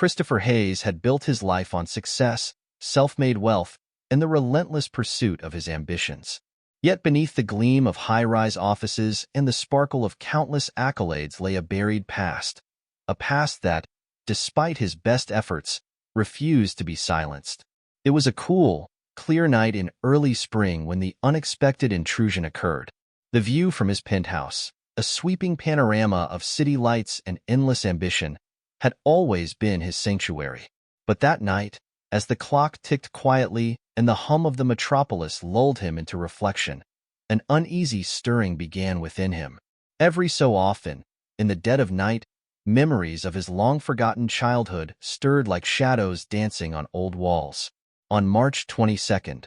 Christopher Hayes had built his life on success, self-made wealth, and the relentless pursuit of his ambitions. Yet beneath the gleam of high-rise offices and the sparkle of countless accolades lay a buried past. A past that, despite his best efforts, refused to be silenced. It was a cool, clear night in early spring when the unexpected intrusion occurred. The view from his penthouse, a sweeping panorama of city lights and endless ambition, had always been his sanctuary. But that night, as the clock ticked quietly and the hum of the metropolis lulled him into reflection, an uneasy stirring began within him. Every so often, in the dead of night, memories of his long-forgotten childhood stirred like shadows dancing on old walls. On March 22nd,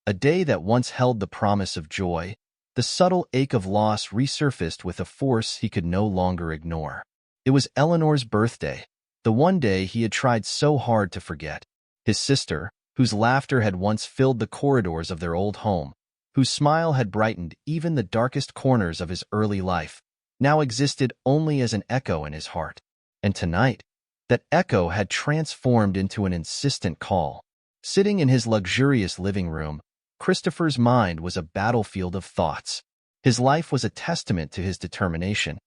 a day that once held the promise of joy, the subtle ache of loss resurfaced with a force he could no longer ignore. It was Eleanor's birthday, the one day he had tried so hard to forget. His sister, whose laughter had once filled the corridors of their old home, whose smile had brightened even the darkest corners of his early life, now existed only as an echo in his heart. And tonight, that echo had transformed into an insistent call. Sitting in his luxurious living room, Christopher's mind was a battlefield of thoughts. His life was a testament to his determination.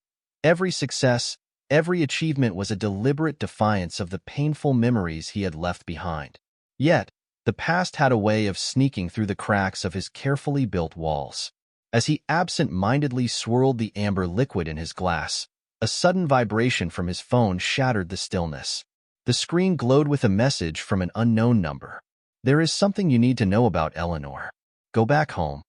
Every success, every achievement was a deliberate defiance of the painful memories he had left behind. Yet, the past had a way of sneaking through the cracks of his carefully built walls. As he absent-mindedly swirled the amber liquid in his glass, a sudden vibration from his phone shattered the stillness. The screen glowed with a message from an unknown number. "There is something you need to know about Eleanor. Go back home."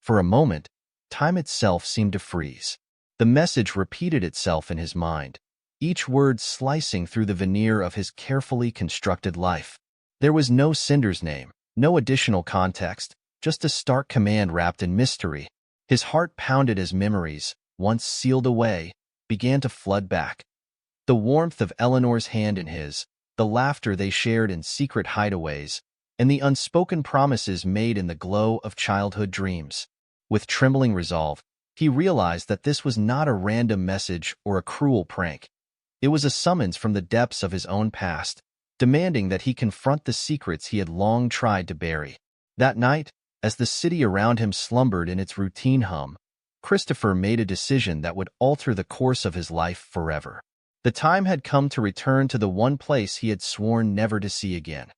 For a moment, time itself seemed to freeze. The message repeated itself in his mind, each word slicing through the veneer of his carefully constructed life. There was no sender's name, no additional context, just a stark command wrapped in mystery. His heart pounded as memories, once sealed away, began to flood back. The warmth of Eleanor's hand in his, the laughter they shared in secret hideaways, and the unspoken promises made in the glow of childhood dreams. With trembling resolve, he realized that this was not a random message or a cruel prank. It was a summons from the depths of his own past, demanding that he confront the secrets he had long tried to bury. That night, as the city around him slumbered in its routine hum, Christopher made a decision that would alter the course of his life forever. The time had come to return to the one place he had sworn never to see again.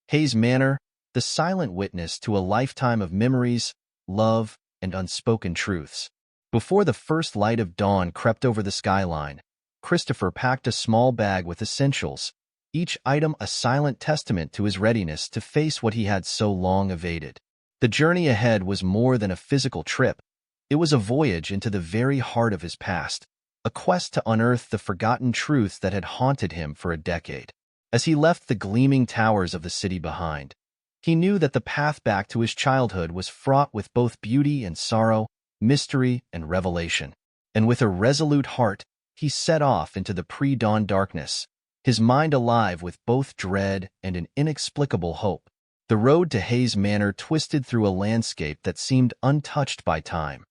Hayes Manor, the silent witness to a lifetime of memories, love, and unspoken truths. Before the first light of dawn crept over the skyline, Christopher packed a small bag with essentials, each item a silent testament to his readiness to face what he had so long evaded. The journey ahead was more than a physical trip. It was a voyage into the very heart of his past, a quest to unearth the forgotten truths that had haunted him for a decade. As he left the gleaming towers of the city behind, he knew that the path back to his childhood was fraught with both beauty and sorrow, mystery and revelation. And with a resolute heart, he set off into the pre-dawn darkness, his mind alive with both dread and an inexplicable hope. The road to Hayes Manor twisted through a landscape that seemed untouched by time,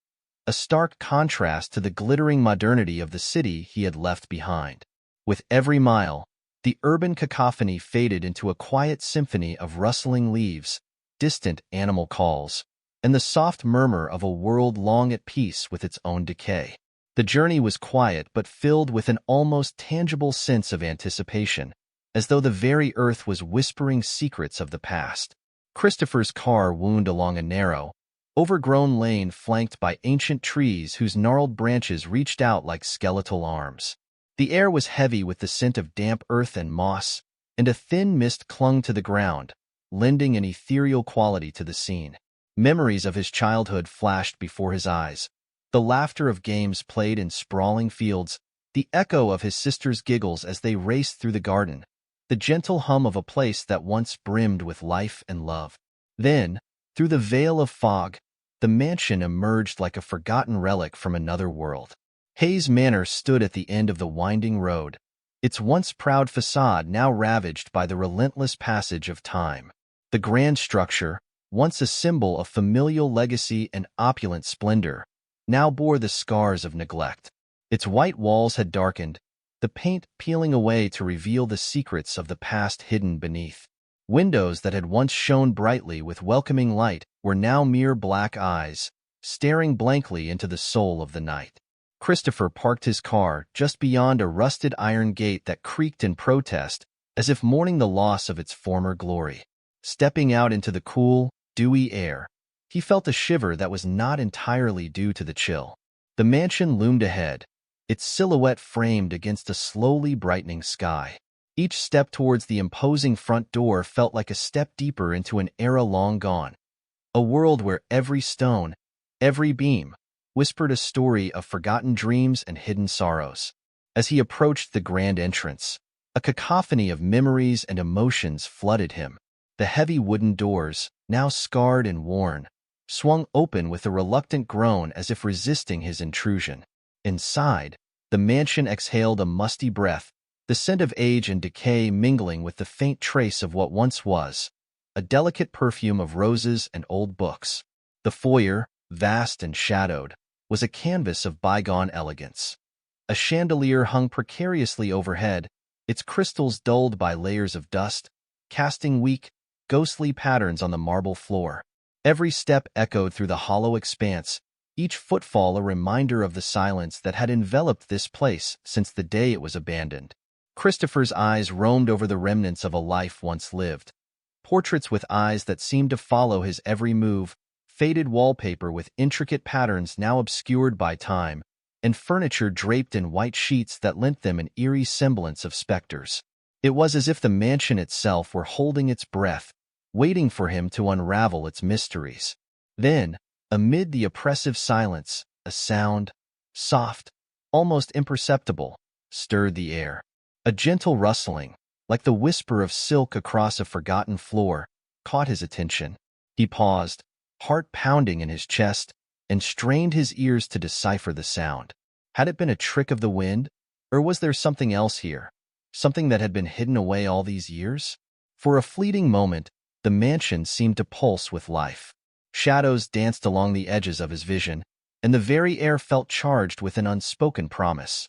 a stark contrast to the glittering modernity of the city he had left behind. With every mile, the urban cacophony faded into a quiet symphony of rustling leaves, distant animal calls, and the soft murmur of a world long at peace with its own decay. The journey was quiet but filled with an almost tangible sense of anticipation, as though the very earth was whispering secrets of the past. Christopher's car wound along a narrow, overgrown lane flanked by ancient trees whose gnarled branches reached out like skeletal arms. The air was heavy with the scent of damp earth and moss, and a thin mist clung to the ground, lending an ethereal quality to the scene. Memories of his childhood flashed before his eyes, the laughter of games played in sprawling fields, the echo of his sister's giggles as they raced through the garden, the gentle hum of a place that once brimmed with life and love. Then, through the veil of fog, the mansion emerged like a forgotten relic from another world. Hayes Manor stood at the end of the winding road, its once proud facade now ravaged by the relentless passage of time. The grand structure, once a symbol of familial legacy and opulent splendor, now bore the scars of neglect. Its white walls had darkened, the paint peeling away to reveal the secrets of the past hidden beneath. Windows that had once shone brightly with welcoming light were now mere black eyes, staring blankly into the soul of the night. Christopher parked his car just beyond a rusted iron gate that creaked in protest, as if mourning the loss of its former glory. Stepping out into the cool, dewy air, he felt a shiver that was not entirely due to the chill. The mansion loomed ahead, its silhouette framed against a slowly brightening sky. Each step towards the imposing front door felt like a step deeper into an era long gone, a world where every stone, every beam, whispered a story of forgotten dreams and hidden sorrows. As he approached the grand entrance, a cacophony of memories and emotions flooded him. The heavy wooden doors, now scarred and worn, swung open with a reluctant groan as if resisting his intrusion. Inside, the mansion exhaled a musty breath, the scent of age and decay mingling with the faint trace of what once was, a delicate perfume of roses and old books. The foyer, vast and shadowed, was a canvas of bygone elegance. A chandelier hung precariously overhead, its crystals dulled by layers of dust, casting weak, ghostly patterns on the marble floor. Every step echoed through the hollow expanse, each footfall a reminder of the silence that had enveloped this place since the day it was abandoned. Christopher's eyes roamed over the remnants of a life once lived. Portraits with eyes that seemed to follow his every move, faded wallpaper with intricate patterns now obscured by time, and furniture draped in white sheets that lent them an eerie semblance of specters. It was as if the mansion itself were holding its breath, waiting for him to unravel its mysteries. Then, amid the oppressive silence, a sound, soft, almost imperceptible, stirred the air. A gentle rustling, like the whisper of silk across a forgotten floor, caught his attention. He paused, heart pounding in his chest, and strained his ears to decipher the sound. Had it been a trick of the wind, or was there something else here? Something that had been hidden away all these years? For a fleeting moment, the mansion seemed to pulse with life. Shadows danced along the edges of his vision, and the very air felt charged with an unspoken promise.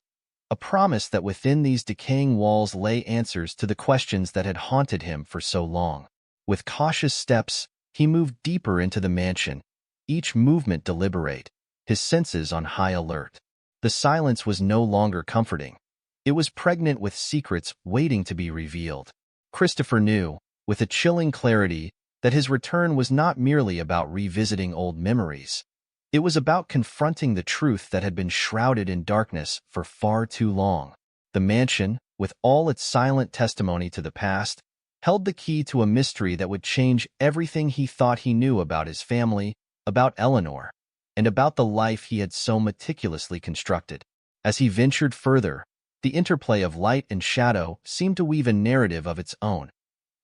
A promise that within these decaying walls lay answers to the questions that had haunted him for so long. With cautious steps, he moved deeper into the mansion, each movement deliberate, his senses on high alert. The silence was no longer comforting. It was pregnant with secrets waiting to be revealed. Christopher knew, with a chilling clarity, that his return was not merely about revisiting old memories. It was about confronting the truth that had been shrouded in darkness for far too long. The mansion, with all its silent testimony to the past, held the key to a mystery that would change everything he thought he knew about his family, about Eleanor, and about the life he had so meticulously constructed. As he ventured further, the interplay of light and shadow seemed to weave a narrative of its own,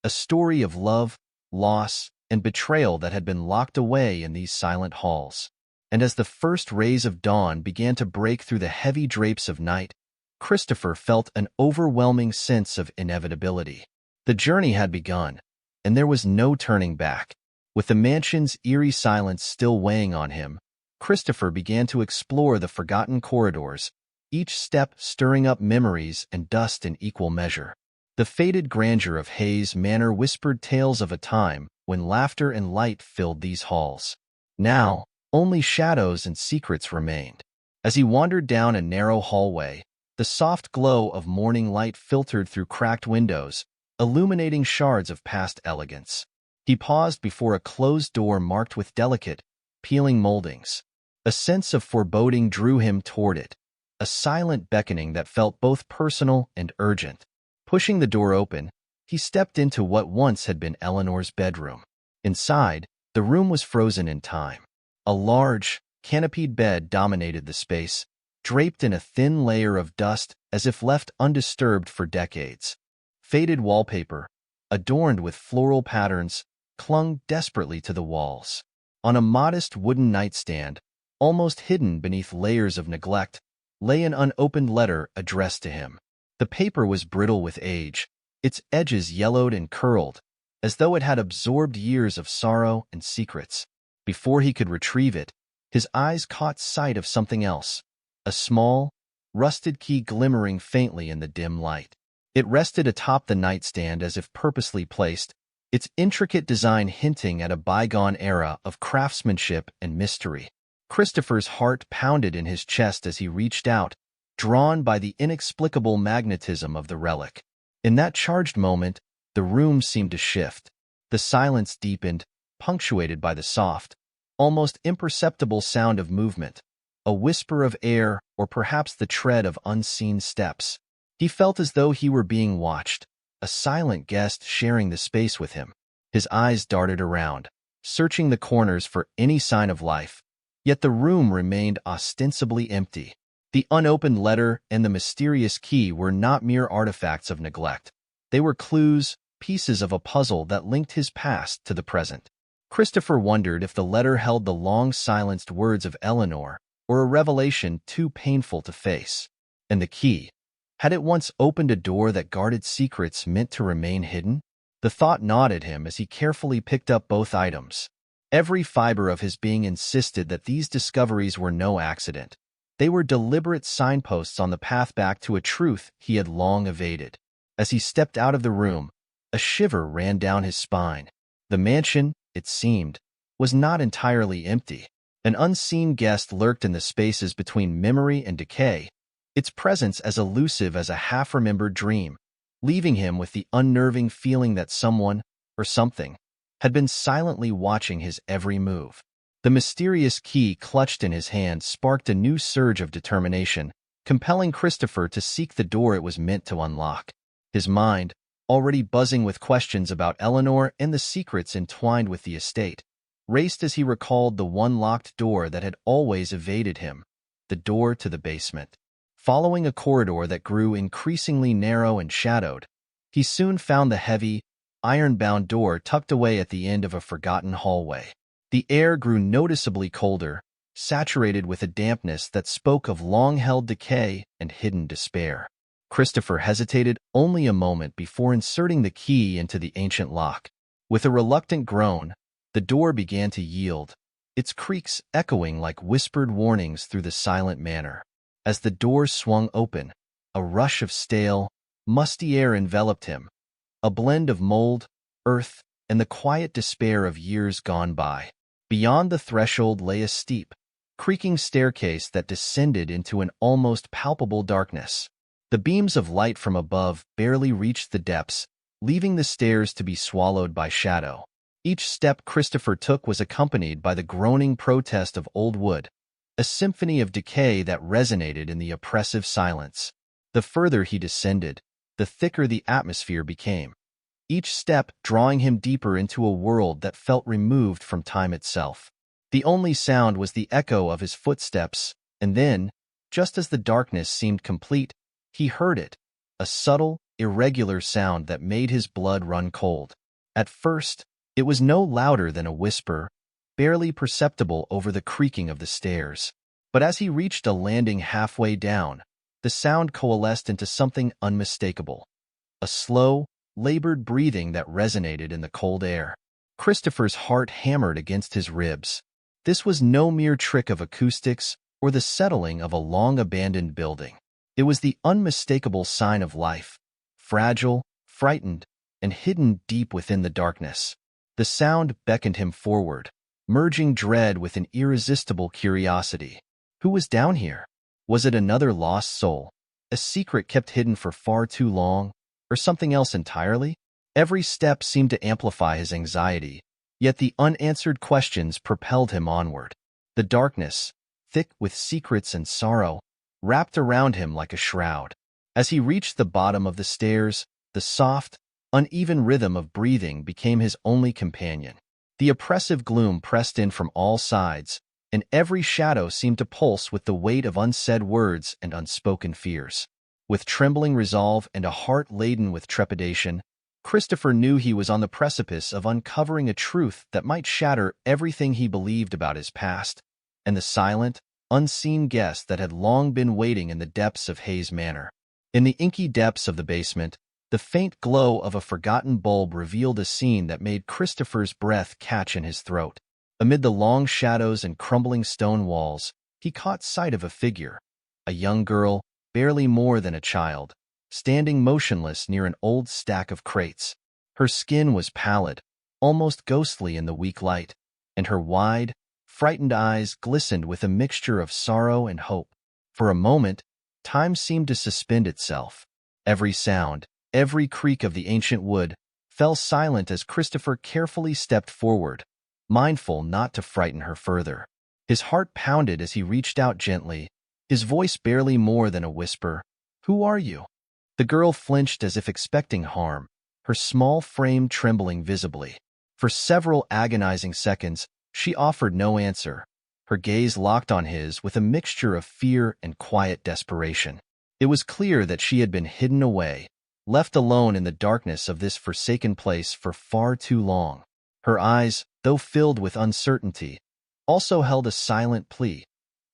a story of love, loss, and betrayal that had been locked away in these silent halls. And as the first rays of dawn began to break through the heavy drapes of night, Christopher felt an overwhelming sense of inevitability. The journey had begun, and there was no turning back. With the mansion's eerie silence still weighing on him, Christopher began to explore the forgotten corridors, each step stirring up memories and dust in equal measure. The faded grandeur of Hayes Manor whispered tales of a time when laughter and light filled these halls. Now, only shadows and secrets remained. As he wandered down a narrow hallway, the soft glow of morning light filtered through cracked windows, illuminating shards of past elegance. He paused before a closed door marked with delicate, peeling moldings. A sense of foreboding drew him toward it, a silent beckoning that felt both personal and urgent. Pushing the door open, he stepped into what once had been Eleanor's bedroom. Inside, the room was frozen in time. A large, canopied bed dominated the space, draped in a thin layer of dust as if left undisturbed for decades. Faded wallpaper, adorned with floral patterns, clung desperately to the walls. On a modest wooden nightstand, almost hidden beneath layers of neglect, lay an unopened letter addressed to him. The paper was brittle with age, its edges yellowed and curled, as though it had absorbed years of sorrow and secrets. Before he could retrieve it, his eyes caught sight of something else, a small, rusted key glimmering faintly in the dim light. It rested atop the nightstand as if purposely placed, its intricate design hinting at a bygone era of craftsmanship and mystery. Christopher's heart pounded in his chest as he reached out, drawn by the inexplicable magnetism of the relic. In that charged moment, the room seemed to shift. The silence deepened, punctuated by the soft, almost imperceptible sound of movement, a whisper of air or perhaps the tread of unseen steps. He felt as though he were being watched, a silent guest sharing the space with him. His eyes darted around, searching the corners for any sign of life, yet the room remained ostensibly empty. The unopened letter and the mysterious key were not mere artifacts of neglect. They were clues, pieces of a puzzle that linked his past to the present. Christopher wondered if the letter held the long-silenced words of Eleanor, or a revelation too painful to face. And the key, had it once opened a door that guarded secrets meant to remain hidden? The thought gnawed at him as he carefully picked up both items. Every fiber of his being insisted that these discoveries were no accident. They were deliberate signposts on the path back to a truth he had long evaded. As he stepped out of the room, a shiver ran down his spine. The mansion, it seemed, was not entirely empty. An unseen guest lurked in the spaces between memory and decay, its presence as elusive as a half-remembered dream, leaving him with the unnerving feeling that someone, or something, had been silently watching his every move. The mysterious key clutched in his hand sparked a new surge of determination, compelling Christopher to seek the door it was meant to unlock. His mind, already buzzing with questions about Eleanor and the secrets entwined with the estate, raced as he recalled the one locked door that had always evaded him, the door to the basement. Following a corridor that grew increasingly narrow and shadowed, he soon found the heavy, iron-bound door tucked away at the end of a forgotten hallway. The air grew noticeably colder, saturated with a dampness that spoke of long-held decay and hidden despair. Christopher hesitated only a moment before inserting the key into the ancient lock. With a reluctant groan, the door began to yield, its creaks echoing like whispered warnings through the silent manor. As the door swung open, a rush of stale, musty air enveloped him, a blend of mold, earth, and the quiet despair of years gone by. Beyond the threshold lay a steep, creaking staircase that descended into an almost palpable darkness. The beams of light from above barely reached the depths, leaving the stairs to be swallowed by shadow. Each step Christopher took was accompanied by the groaning protest of old wood, a symphony of decay that resonated in the oppressive silence. The further he descended, the thicker the atmosphere became, each step drawing him deeper into a world that felt removed from time itself. The only sound was the echo of his footsteps, and then, just as the darkness seemed complete, he heard it, a subtle, irregular sound that made his blood run cold. At first, it was no louder than a whisper, barely perceptible over the creaking of the stairs. But as he reached a landing halfway down, the sound coalesced into something unmistakable. A slow, labored breathing that resonated in the cold air. Christopher's heart hammered against his ribs. This was no mere trick of acoustics or the settling of a long-abandoned building. It was the unmistakable sign of life, fragile, frightened, and hidden deep within the darkness. The sound beckoned him forward, merging dread with an irresistible curiosity. Who was down here? Was it another lost soul, a secret kept hidden for far too long, or something else entirely? Every step seemed to amplify his anxiety, yet the unanswered questions propelled him onward. The darkness, thick with secrets and sorrow, wrapped around him like a shroud. As he reached the bottom of the stairs, the soft, uneven rhythm of breathing became his only companion. The oppressive gloom pressed in from all sides, and every shadow seemed to pulse with the weight of unsaid words and unspoken fears. With trembling resolve and a heart laden with trepidation, Christopher knew he was on the precipice of uncovering a truth that might shatter everything he believed about his past, and the silent, unseen guest that had long been waiting in the depths of Hayes Manor. In the inky depths of the basement, the faint glow of a forgotten bulb revealed a scene that made Christopher's breath catch in his throat. Amid the long shadows and crumbling stone walls, he caught sight of a figure, a young girl, barely more than a child, standing motionless near an old stack of crates. Her skin was pallid, almost ghostly in the weak light, and her wide, frightened eyes glistened with a mixture of sorrow and hope. For a moment, time seemed to suspend itself. Every sound, every creak of the ancient wood, fell silent as Christopher carefully stepped forward, mindful not to frighten her further. His heart pounded as he reached out gently, his voice barely more than a whisper. "Who are you?" The girl flinched as if expecting harm, her small frame trembling visibly. For several agonizing seconds, she offered no answer, her gaze locked on his with a mixture of fear and quiet desperation. It was clear that she had been hidden away, left alone in the darkness of this forsaken place for far too long. Her eyes, though filled with uncertainty, also held a silent plea,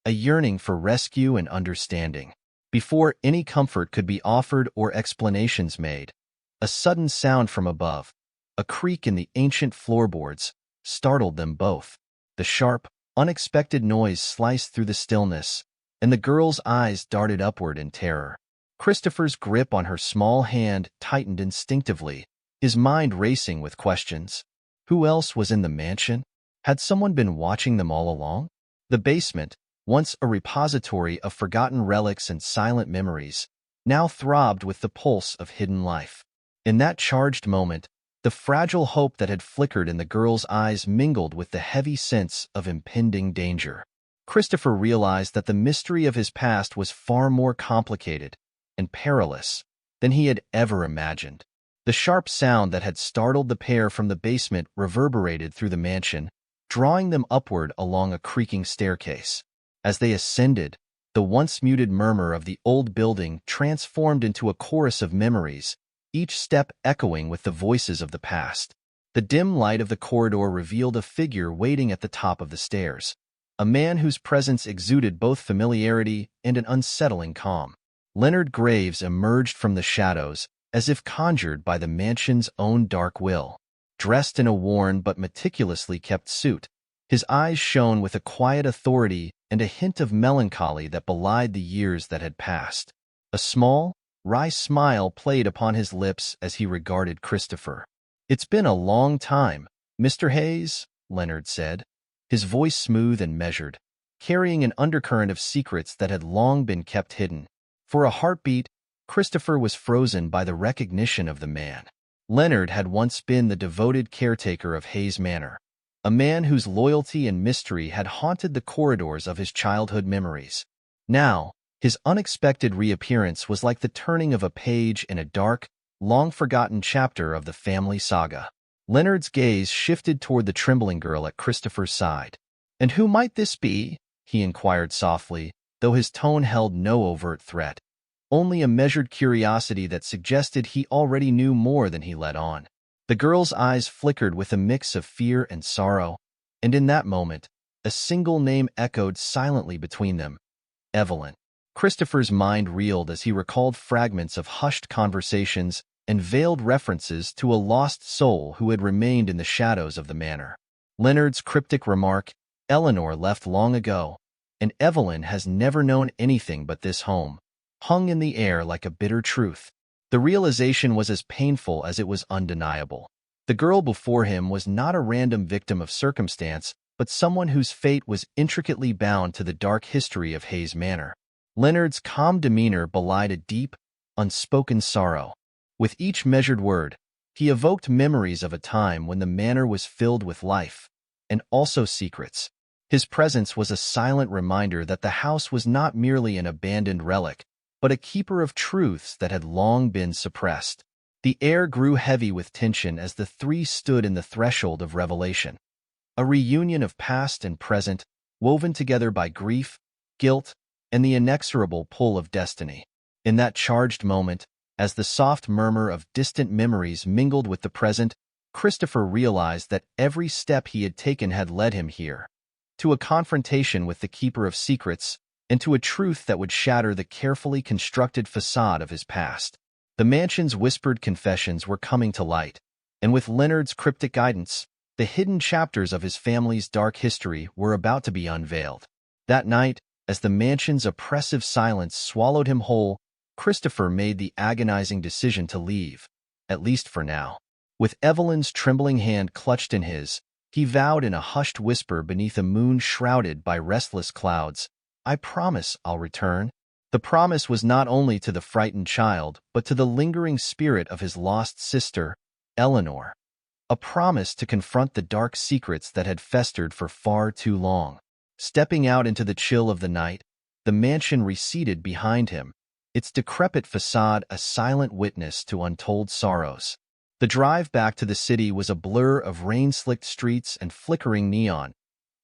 a yearning for rescue and understanding. Before any comfort could be offered or explanations made, a sudden sound from above, a creak in the ancient floorboards, startled them both. The sharp, unexpected noise sliced through the stillness, and the girl's eyes darted upward in terror. Christopher's grip on her small hand tightened instinctively, his mind racing with questions. Who else was in the mansion? Had someone been watching them all along? The basement, once a repository of forgotten relics and silent memories, now throbbed with the pulse of hidden life. In that charged moment, the fragile hope that had flickered in the girl's eyes mingled with the heavy sense of impending danger. Christopher realized that the mystery of his past was far more complicated and perilous than he had ever imagined. The sharp sound that had startled the pair from the basement reverberated through the mansion, drawing them upward along a creaking staircase. As they ascended, the once muted murmur of the old building transformed into a chorus of memories, each step echoing with the voices of the past. The dim light of the corridor revealed a figure waiting at the top of the stairs, a man whose presence exuded both familiarity and an unsettling calm. Leonard Graves emerged from the shadows, as if conjured by the mansion's own dark will. Dressed in a worn but meticulously kept suit, his eyes shone with a quiet authority and a hint of melancholy that belied the years that had passed. A small, wry smile played upon his lips as he regarded Christopher. "It's been a long time, Mr. Hayes," Leonard said, his voice smooth and measured, carrying an undercurrent of secrets that had long been kept hidden. For a heartbeat, Christopher was frozen by the recognition of the man. Leonard had once been the devoted caretaker of Hayes Manor, a man whose loyalty and mystery had haunted the corridors of his childhood memories. Now, his unexpected reappearance was like the turning of a page in a dark, long-forgotten chapter of the family saga. Leonard's gaze shifted toward the trembling girl at Christopher's side. "And who might this be?" he inquired softly, though his tone held no overt threat, only a measured curiosity that suggested he already knew more than he let on. The girl's eyes flickered with a mix of fear and sorrow, and in that moment, a single name echoed silently between them: Evelyn. Christopher's mind reeled as he recalled fragments of hushed conversations and veiled references to a lost soul who had remained in the shadows of the manor. Leonard's cryptic remark, "Eleanor left long ago, and Evelyn has never known anything but this home," hung in the air like a bitter truth. The realization was as painful as it was undeniable. The girl before him was not a random victim of circumstance, but someone whose fate was intricately bound to the dark history of Hayes Manor. Leonard's calm demeanor belied a deep, unspoken sorrow. With each measured word, he evoked memories of a time when the manor was filled with life, and also secrets. His presence was a silent reminder that the house was not merely an abandoned relic, but a keeper of truths that had long been suppressed. The air grew heavy with tension as the three stood in the threshold of revelation. A reunion of past and present, woven together by grief, guilt, and the inexorable pull of destiny. In that charged moment, as the soft murmur of distant memories mingled with the present, Christopher realized that every step he had taken had led him here, to a confrontation with the keeper of secrets, and to a truth that would shatter the carefully constructed facade of his past. The mansion's whispered confessions were coming to light, and with Leonard's cryptic guidance, the hidden chapters of his family's dark history were about to be unveiled. That night, as the mansion's oppressive silence swallowed him whole, Christopher made the agonizing decision to leave, at least for now. With Evelyn's trembling hand clutched in his, he vowed in a hushed whisper beneath a moon shrouded by restless clouds, "I promise I'll return." The promise was not only to the frightened child, but to the lingering spirit of his lost sister, Eleanor. A promise to confront the dark secrets that had festered for far too long. Stepping out into the chill of the night, the mansion receded behind him, its decrepit facade a silent witness to untold sorrows. The drive back to the city was a blur of rain-slicked streets and flickering neon,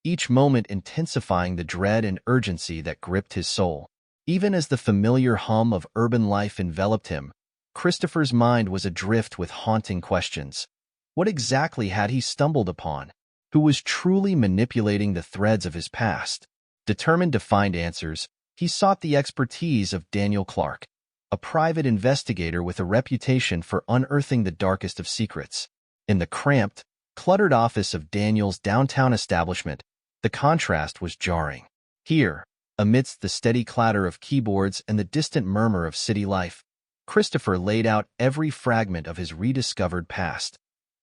each moment intensifying the dread and urgency that gripped his soul. Even as the familiar hum of urban life enveloped him, Christopher's mind was adrift with haunting questions. What exactly had he stumbled upon? Who was truly manipulating the threads of his past? Determined to find answers, he sought the expertise of Daniel Clark, a private investigator with a reputation for unearthing the darkest of secrets. In the cramped, cluttered office of Daniel's downtown establishment, the contrast was jarring. Here, amidst the steady clatter of keyboards and the distant murmur of city life, Christopher laid out every fragment of his rediscovered past.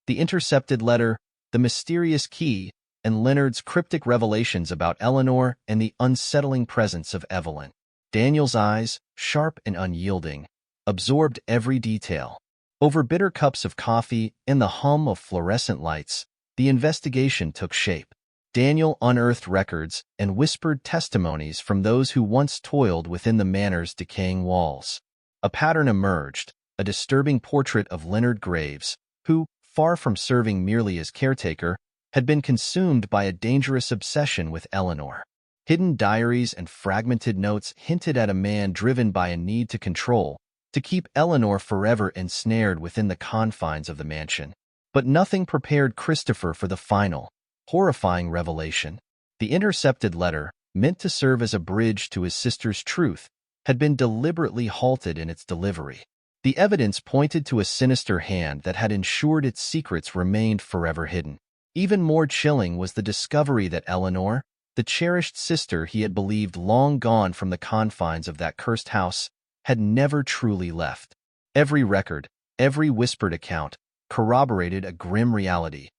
The intercepted letter, the mysterious key, and Leonard's cryptic revelations about Eleanor and the unsettling presence of Evelyn. Daniel's eyes, sharp and unyielding, absorbed every detail. Over bitter cups of coffee and the hum of fluorescent lights, the investigation took shape. Daniel unearthed records and whispered testimonies from those who once toiled within the manor's decaying walls. A pattern emerged, a disturbing portrait of Leonard Graves, who, far from serving merely as caretaker, had been consumed by a dangerous obsession with Eleanor. Hidden diaries and fragmented notes hinted at a man driven by a need to control, to keep Eleanor forever ensnared within the confines of the mansion. But nothing prepared Christopher for the final, horrifying revelation. The intercepted letter, meant to serve as a bridge to his sister's truth, had been deliberately halted in its delivery. The evidence pointed to a sinister hand that had ensured its secrets remained forever hidden. Even more chilling was the discovery that Eleanor, the cherished sister he had believed long gone from the confines of that cursed house, had never truly left. Every record, every whispered account, corroborated a grim reality.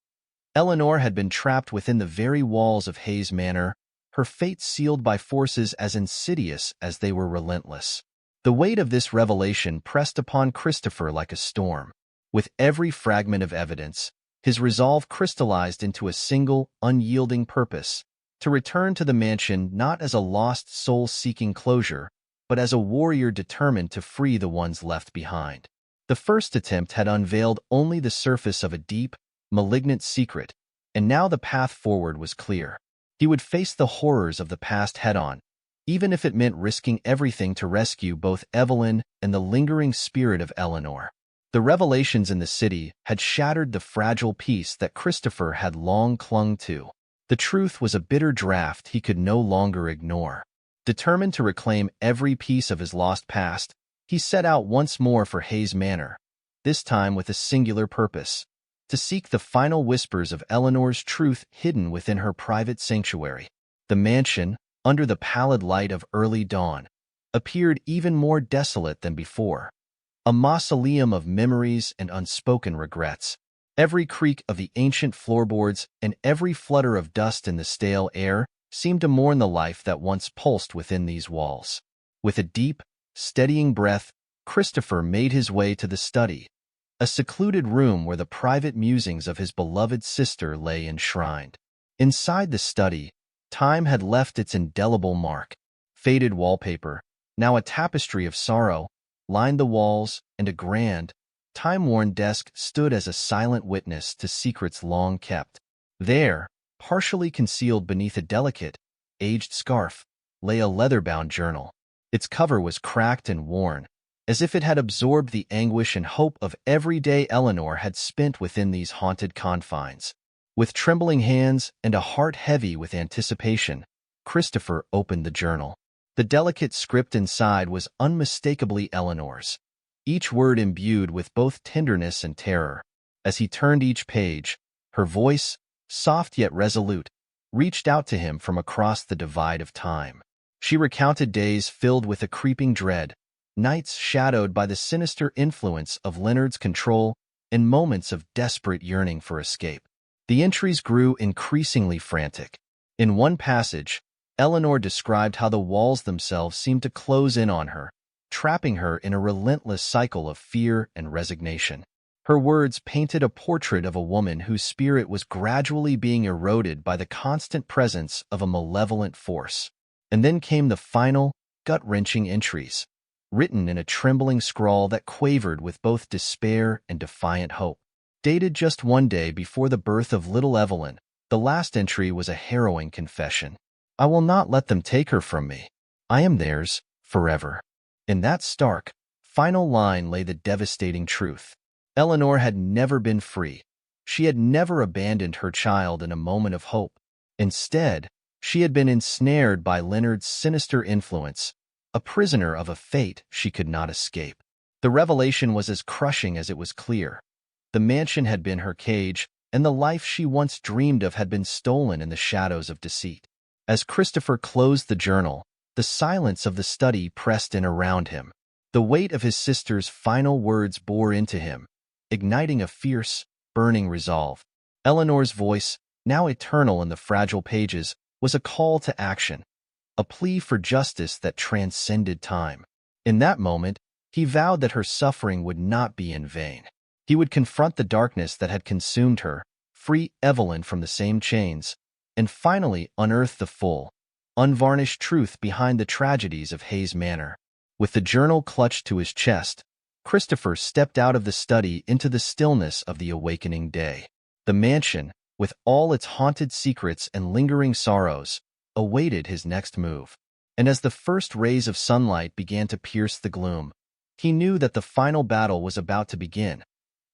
Eleanor had been trapped within the very walls of Hayes Manor, her fate sealed by forces as insidious as they were relentless. The weight of this revelation pressed upon Christopher like a storm. With every fragment of evidence, his resolve crystallized into a single, unyielding purpose: to return to the mansion not as a lost soul seeking closure, but as a warrior determined to free the ones left behind. The first attempt had unveiled only the surface of a deep, malignant secret, and now the path forward was clear. He would face the horrors of the past head-on, even if it meant risking everything to rescue both Evelyn and the lingering spirit of Eleanor. The revelations in the city had shattered the fragile peace that Christopher had long clung to. The truth was a bitter draught he could no longer ignore. Determined to reclaim every piece of his lost past, he set out once more for Hayes Manor, this time with a singular purpose: to seek the final whispers of Eleanor's truth hidden within her private sanctuary. The mansion, under the pallid light of early dawn, appeared even more desolate than before, a mausoleum of memories and unspoken regrets. Every creak of the ancient floorboards and every flutter of dust in the stale air seemed to mourn the life that once pulsed within these walls. With a deep, steadying breath, Christopher made his way to the study, a secluded room where the private musings of his beloved sister lay enshrined. Inside the study, time had left its indelible mark. Faded wallpaper, now a tapestry of sorrow, lined the walls, and a grand, time-worn desk stood as a silent witness to secrets long kept. There, partially concealed beneath a delicate, aged scarf, lay a leather-bound journal. Its cover was cracked and worn, as if it had absorbed the anguish and hope of every day Eleanor had spent within these haunted confines. With trembling hands and a heart heavy with anticipation, Christopher opened the journal. The delicate script inside was unmistakably Eleanor's, each word imbued with both tenderness and terror. As he turned each page, her voice, soft yet resolute, reached out to him from across the divide of time. She recounted days filled with a creeping dread, nights shadowed by the sinister influence of Leonard's control and moments of desperate yearning for escape. The entries grew increasingly frantic. In one passage, Eleanor described how the walls themselves seemed to close in on her, trapping her in a relentless cycle of fear and resignation. Her words painted a portrait of a woman whose spirit was gradually being eroded by the constant presence of a malevolent force. And then came the final, gut-wrenching entries, written in a trembling scrawl that quavered with both despair and defiant hope. Dated just one day before the birth of little Evelyn, the last entry was a harrowing confession. "I will not let them take her from me. I am theirs forever." In that stark, final line lay the devastating truth. Eleanor had never been free. She had never abandoned her child in a moment of hope. Instead, she had been ensnared by Leonard's sinister influence, a prisoner of a fate she could not escape. The revelation was as crushing as it was clear. The mansion had been her cage, and the life she once dreamed of had been stolen in the shadows of deceit. As Christopher closed the journal, the silence of the study pressed in around him. The weight of his sister's final words bore into him, igniting a fierce, burning resolve. Eleanor's voice, now eternal in the fragile pages, was a call to action, a plea for justice that transcended time. In that moment, he vowed that her suffering would not be in vain. He would confront the darkness that had consumed her, free Evelyn from the same chains, and finally unearth the full, unvarnished truth behind the tragedies of Hayes Manor. With the journal clutched to his chest, Christopher stepped out of the study into the stillness of the awakening day. The mansion, with all its haunted secrets and lingering sorrows, awaited his next move. And as the first rays of sunlight began to pierce the gloom, he knew that the final battle was about to begin.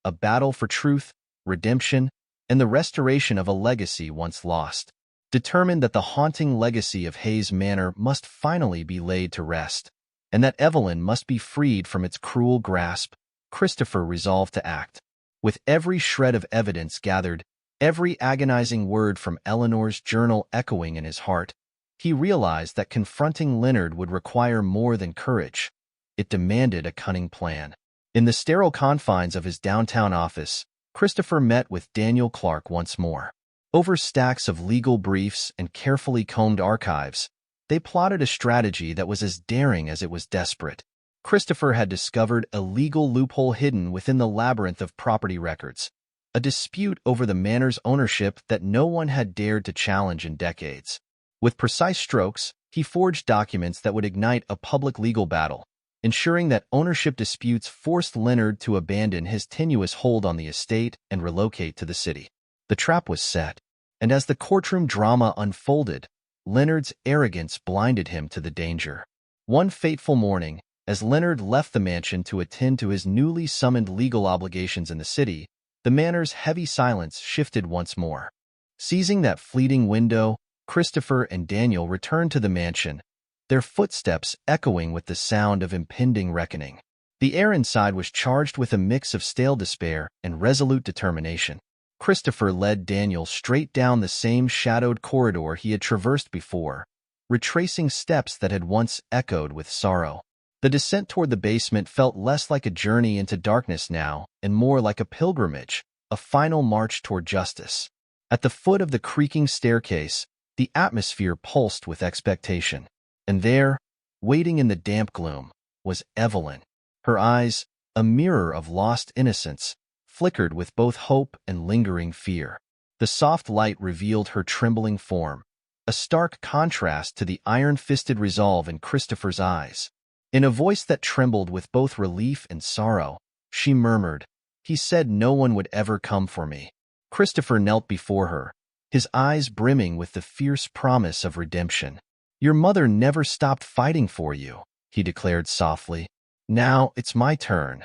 A battle for truth, redemption, and the restoration of a legacy once lost. Determined that the haunting legacy of Hayes Manor must finally be laid to rest, and that Evelyn must be freed from its cruel grasp, Christopher resolved to act. With every shred of evidence gathered, every agonizing word from Eleanor's journal echoing in his heart, he realized that confronting Leonard would require more than courage. It demanded a cunning plan. In the sterile confines of his downtown office, Christopher met with Daniel Clark once more. Over stacks of legal briefs and carefully combed archives, they plotted a strategy that was as daring as it was desperate. Christopher had discovered a legal loophole hidden within the labyrinth of property records, a dispute over the manor's ownership that no one had dared to challenge in decades. With precise strokes, he forged documents that would ignite a public legal battle, ensuring that ownership disputes forced Leonard to abandon his tenuous hold on the estate and relocate to the city. The trap was set, and as the courtroom drama unfolded, Leonard's arrogance blinded him to the danger. One fateful morning, as Leonard left the mansion to attend to his newly summoned legal obligations in the city, the manor's heavy silence shifted once more. Seizing that fleeting window, Christopher and Daniel returned to the mansion, their footsteps echoing with the sound of impending reckoning. The air inside was charged with a mix of stale despair and resolute determination. Christopher led Daniel straight down the same shadowed corridor he had traversed before, retracing steps that had once echoed with sorrow. The descent toward the basement felt less like a journey into darkness now and more like a pilgrimage, a final march toward justice. At the foot of the creaking staircase, the atmosphere pulsed with expectation. And there, waiting in the damp gloom, was Evelyn. Her eyes, a mirror of lost innocence, flickered with both hope and lingering fear. The soft light revealed her trembling form, a stark contrast to the iron-fisted resolve in Christopher's eyes. In a voice that trembled with both relief and sorrow, she murmured, "He said no one would ever come for me." Christopher knelt before her, his eyes brimming with the fierce promise of redemption. "Your mother never stopped fighting for you," he declared softly. "Now it's my turn."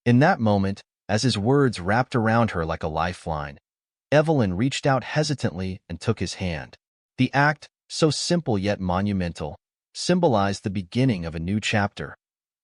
In that moment, as his words wrapped around her like a lifeline, Evelyn reached out hesitantly and took his hand. The act, so simple yet monumental, symbolized the beginning of a new chapter,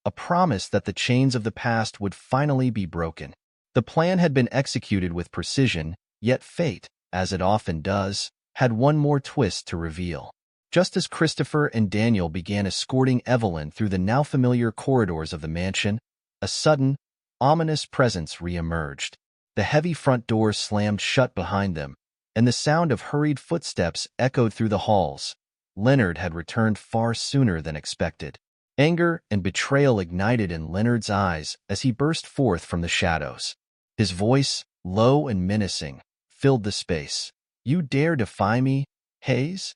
a promise that the chains of the past would finally be broken. The plan had been executed with precision, yet fate, as it often does, had one more twist to reveal. Just as Christopher and Daniel began escorting Evelyn through the now familiar corridors of the mansion, a sudden, ominous presence re-emerged. The heavy front door slammed shut behind them, and the sound of hurried footsteps echoed through the halls. Leonard had returned far sooner than expected. Anger and betrayal ignited in Leonard's eyes as he burst forth from the shadows. His voice, low and menacing, filled the space. "You dare defy me, Hayes?"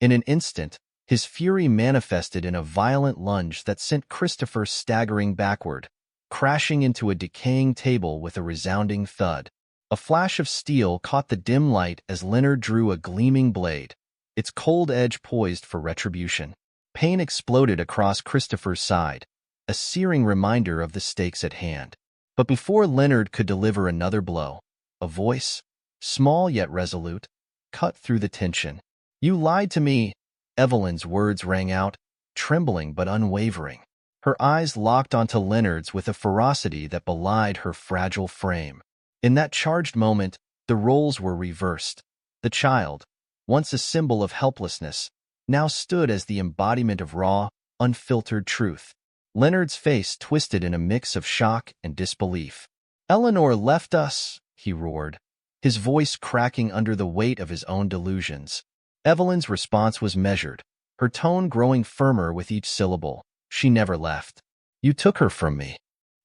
In an instant, his fury manifested in a violent lunge that sent Christopher staggering backward, crashing into a decaying table with a resounding thud. A flash of steel caught the dim light as Leonard drew a gleaming blade, its cold edge poised for retribution. Pain exploded across Christopher's side, a searing reminder of the stakes at hand. But before Leonard could deliver another blow, a voice, small yet resolute, cut through the tension. "You lied to me," Evelyn's words rang out, trembling but unwavering. Her eyes locked onto Leonard's with a ferocity that belied her fragile frame. In that charged moment, the roles were reversed. The child, once a symbol of helplessness, now stood as the embodiment of raw, unfiltered truth. Leonard's face twisted in a mix of shock and disbelief. "Eleanor left us," he roared, his voice cracking under the weight of his own delusions. Evelyn's response was measured, her tone growing firmer with each syllable. "She never left. You took her from me."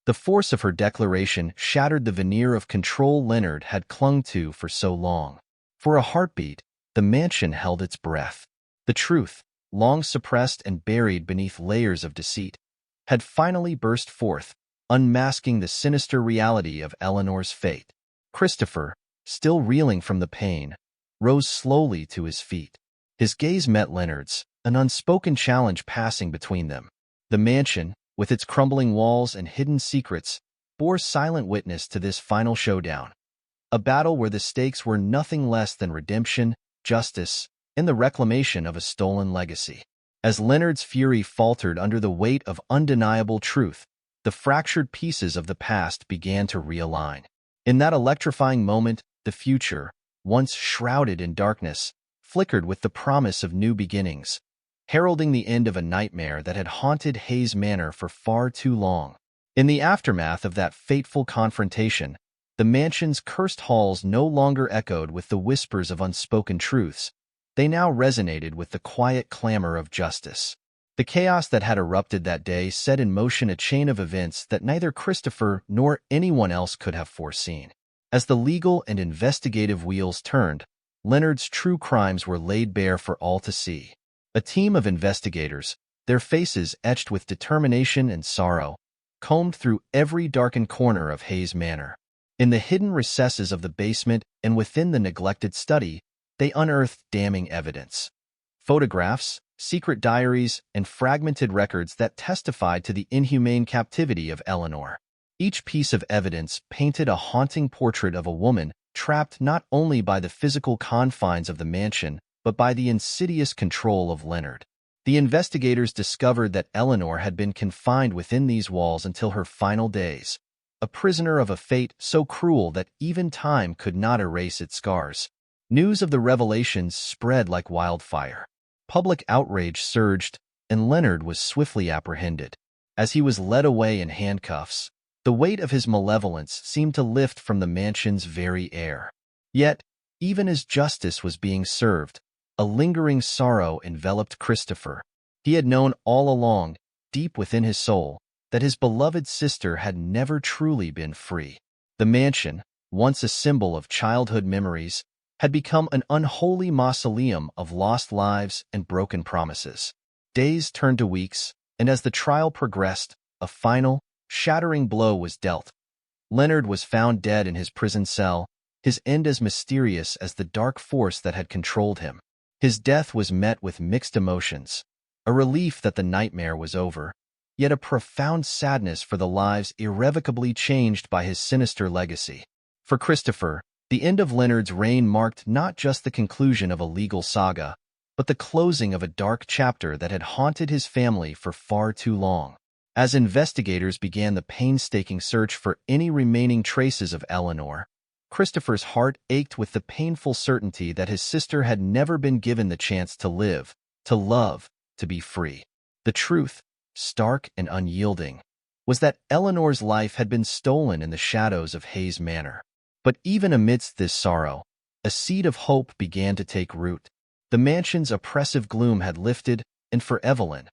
The force of her declaration shattered the veneer of control Leonard had clung to for so long. For a heartbeat, the mansion held its breath. The truth, long suppressed and buried beneath layers of deceit, had finally burst forth, unmasking the sinister reality of Eleanor's fate. Christopher, still reeling from the pain, rose slowly to his feet. His gaze met Leonard's, an unspoken challenge passing between them. The mansion, with its crumbling walls and hidden secrets, bore silent witness to this final showdown. A battle where the stakes were nothing less than redemption, justice, and the reclamation of a stolen legacy. As Leonard's fury faltered under the weight of undeniable truth, the fractured pieces of the past began to realign. In that electrifying moment, the future, once shrouded in darkness, flickered with the promise of new beginnings, heralding the end of a nightmare that had haunted Hayes Manor for far too long. In the aftermath of that fateful confrontation, the mansion's cursed halls no longer echoed with the whispers of unspoken truths. They now resonated with the quiet clamor of justice. The chaos that had erupted that day set in motion a chain of events that neither Christopher nor anyone else could have foreseen. As the legal and investigative wheels turned, Leonard's true crimes were laid bare for all to see. A team of investigators, their faces etched with determination and sorrow, combed through every darkened corner of Hayes Manor. In the hidden recesses of the basement and within the neglected study, they unearthed damning evidence. Photographs, secret diaries, and fragmented records that testified to the inhumane captivity of Eleanor. Each piece of evidence painted a haunting portrait of a woman trapped not only by the physical confines of the mansion, but by the insidious control of Leonard. The investigators discovered that Eleanor had been confined within these walls until her final days, a prisoner of a fate so cruel that even time could not erase its scars. News of the revelations spread like wildfire. Public outrage surged, and Leonard was swiftly apprehended. As he was led away in handcuffs, the weight of his malevolence seemed to lift from the mansion's very air. Yet, even as justice was being served, a lingering sorrow enveloped Christopher. He had known all along, deep within his soul, that his beloved sister had never truly been free. The mansion, once a symbol of childhood memories, had become an unholy mausoleum of lost lives and broken promises. Days turned to weeks, and as the trial progressed, a final, shattering blow was dealt. Leonard was found dead in his prison cell, his end as mysterious as the dark force that had controlled him. His death was met with mixed emotions, a relief that the nightmare was over, yet a profound sadness for the lives irrevocably changed by his sinister legacy. For Christopher, the end of Leonard's reign marked not just the conclusion of a legal saga, but the closing of a dark chapter that had haunted his family for far too long. As investigators began the painstaking search for any remaining traces of Eleanor, Christopher's heart ached with the painful certainty that his sister had never been given the chance to live, to love, to be free. The truth, stark and unyielding, was that Eleanor's life had been stolen in the shadows of Hayes Manor. But even amidst this sorrow, a seed of hope began to take root. The mansion's oppressive gloom had lifted, and for Evelyn,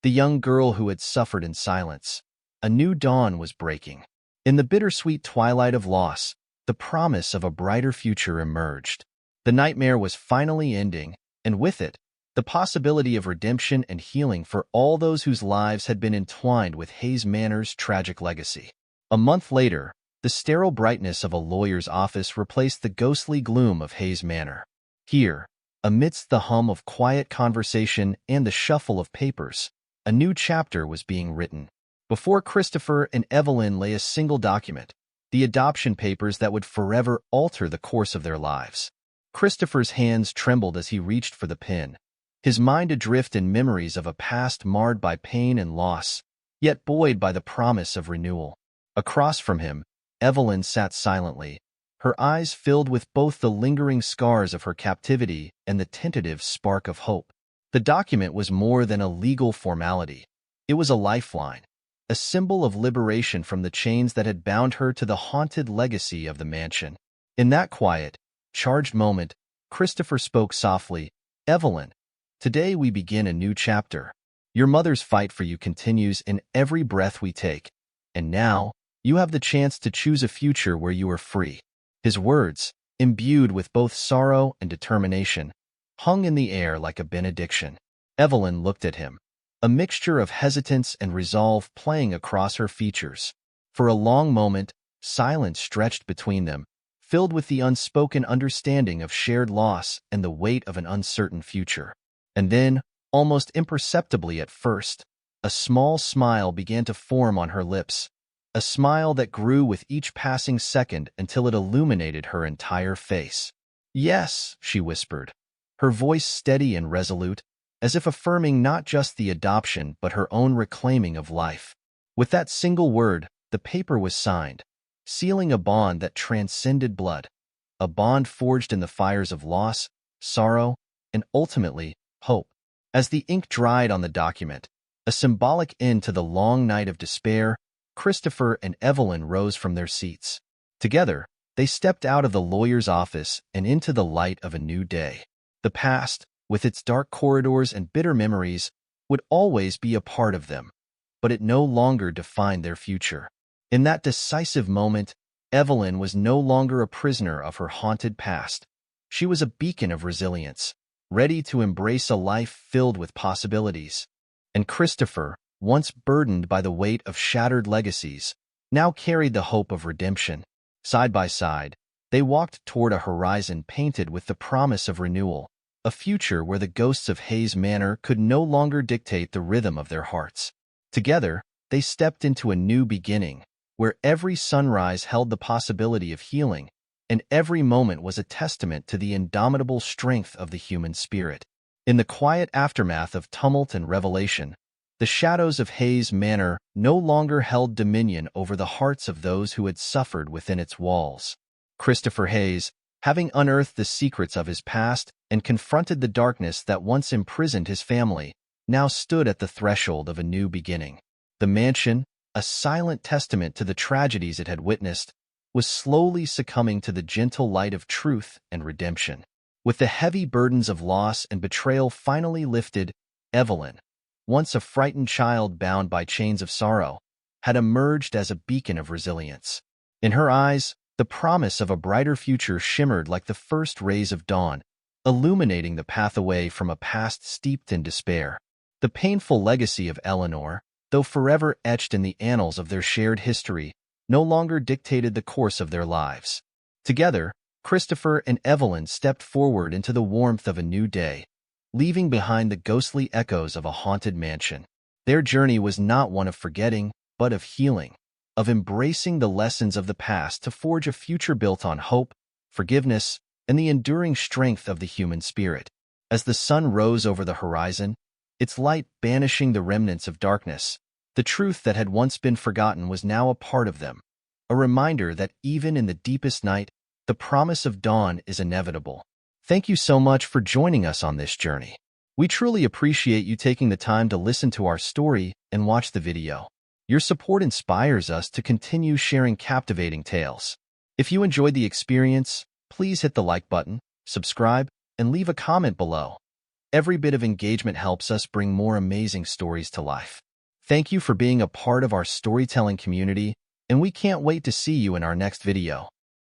the young girl who had suffered in silence, a new dawn was breaking. In the bittersweet twilight of loss, the promise of a brighter future emerged. The nightmare was finally ending, and with it, the possibility of redemption and healing for all those whose lives had been entwined with Hayes Manor's tragic legacy. A month later, the sterile brightness of a lawyer's office replaced the ghostly gloom of Hayes Manor. Here, amidst the hum of quiet conversation and the shuffle of papers, a new chapter was being written. Before Christopher and Evelyn lay a single document, the adoption papers that would forever alter the course of their lives. Christopher's hands trembled as he reached for the pen, his mind adrift in memories of a past marred by pain and loss, yet buoyed by the promise of renewal. Across from him, Evelyn sat silently, her eyes filled with both the lingering scars of her captivity and the tentative spark of hope. The document was more than a legal formality. It was a lifeline, a symbol of liberation from the chains that had bound her to the haunted legacy of the mansion. In that quiet, charged moment, Christopher spoke softly, "Evelyn, today we begin a new chapter. Your mother's fight for you continues in every breath we take, and now you have the chance to choose a future where you are free." His words, imbued with both sorrow and determination, hung in the air like a benediction. Evelyn looked at him, a mixture of hesitance and resolve playing across her features. For a long moment, silence stretched between them, filled with the unspoken understanding of shared loss and the weight of an uncertain future. And then, almost imperceptibly at first, a small smile began to form on her lips, a smile that grew with each passing second until it illuminated her entire face. "Yes," she whispered, her voice steady and resolute, as if affirming not just the adoption but her own reclaiming of life. With that single word, the paper was signed, sealing a bond that transcended blood, a bond forged in the fires of loss, sorrow, and ultimately, hope. As the ink dried on the document, a symbolic end to the long night of despair, Christopher and Evelyn rose from their seats. Together, they stepped out of the lawyer's office and into the light of a new day. The past, with its dark corridors and bitter memories, would always be a part of them, but it no longer defined their future. In that decisive moment, Evelyn was no longer a prisoner of her haunted past. She was a beacon of resilience, ready to embrace a life filled with possibilities. And Christopher, once burdened by the weight of shattered legacies, now carried the hope of redemption. Side by side, they walked toward a horizon painted with the promise of renewal, a future where the ghosts of Hayes Manor could no longer dictate the rhythm of their hearts. Together, they stepped into a new beginning, where every sunrise held the possibility of healing, and every moment was a testament to the indomitable strength of the human spirit. In the quiet aftermath of tumult and revelation, the shadows of Hayes Manor no longer held dominion over the hearts of those who had suffered within its walls. Christopher Hayes, having unearthed the secrets of his past and confronted the darkness that once imprisoned his family, now stood at the threshold of a new beginning. The mansion, a silent testament to the tragedies it had witnessed, was slowly succumbing to the gentle light of truth and redemption. With the heavy burdens of loss and betrayal finally lifted, Evelyn, once a frightened child bound by chains of sorrow, had emerged as a beacon of resilience. In her eyes, the promise of a brighter future shimmered like the first rays of dawn, illuminating the path away from a past steeped in despair. The painful legacy of Eleanor, though forever etched in the annals of their shared history, no longer dictated the course of their lives. Together, Christopher and Evelyn stepped forward into the warmth of a new day, leaving behind the ghostly echoes of a haunted mansion. Their journey was not one of forgetting, but of healing, of embracing the lessons of the past to forge a future built on hope, forgiveness, and the enduring strength of the human spirit. As the sun rose over the horizon, its light banishing the remnants of darkness, the truth that had once been forgotten was now a part of them, a reminder that even in the deepest night, the promise of dawn is inevitable. Thank you so much for joining us on this journey. We truly appreciate you taking the time to listen to our story and watch the video. Your support inspires us to continue sharing captivating tales. If you enjoyed the experience, please hit the like button, subscribe, and leave a comment below. Every bit of engagement helps us bring more amazing stories to life. Thank you for being a part of our storytelling community, and we can't wait to see you in our next video.